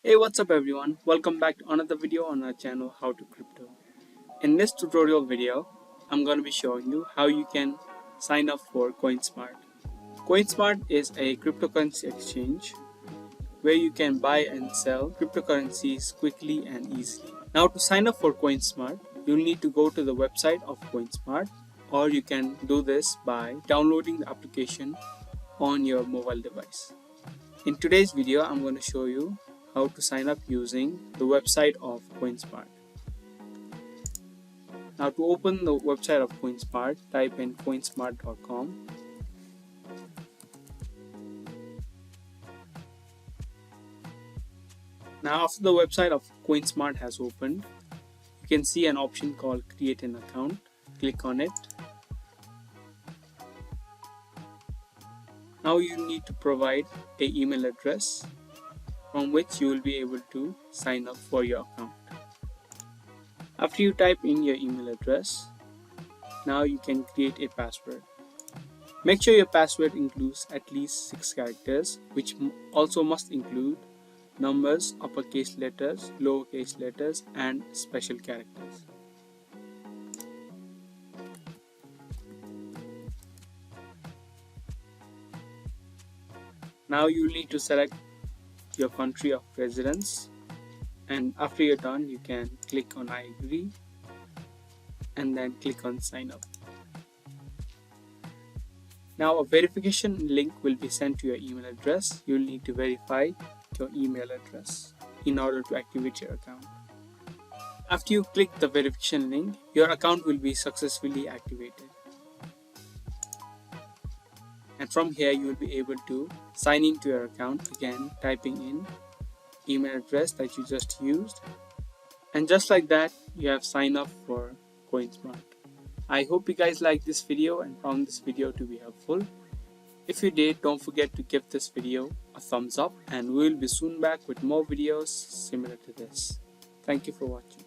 Hey, what's up everyone? Welcome back to another video on our channel How to Crypto. In this tutorial video, I'm going to be showing you how you can sign up for Coinsmart. Coinsmart is a cryptocurrency exchange where you can buy and sell cryptocurrencies quickly and easily. Now to sign up for Coinsmart, you'll need to go to the website of Coinsmart, or you can do this by downloading the application on your mobile device. In today's video, I'm going to show you how to sign up using the website of Coinsmart. Now to open the website of Coinsmart, type in coinsmart.com. Now after the website of Coinsmart has opened, you can see an option called create an account. Click on it. Now you need to provide an email address from which you will be able to sign up for your account. After you type in your email address, now you can create a password. Make sure your password includes at least 6 characters, which also must include numbers, uppercase letters, lowercase letters, and special characters. Now you need to select your country of residence, and after you're done you can click on I agree and then click on sign up. Now a verification link will be sent to your email address. You'll need to verify your email address in order to activate your account. After you click the verification link, your account will be successfully activated. And from here you will be able to sign into your account again, typing in email address that you just used, and just like that you have signed up for Coinsmart. I hope you guys liked this video and found this video to be helpful. If you did, don't forget to give this video a thumbs up, and we will be soon back with more videos similar to this. Thank you for watching.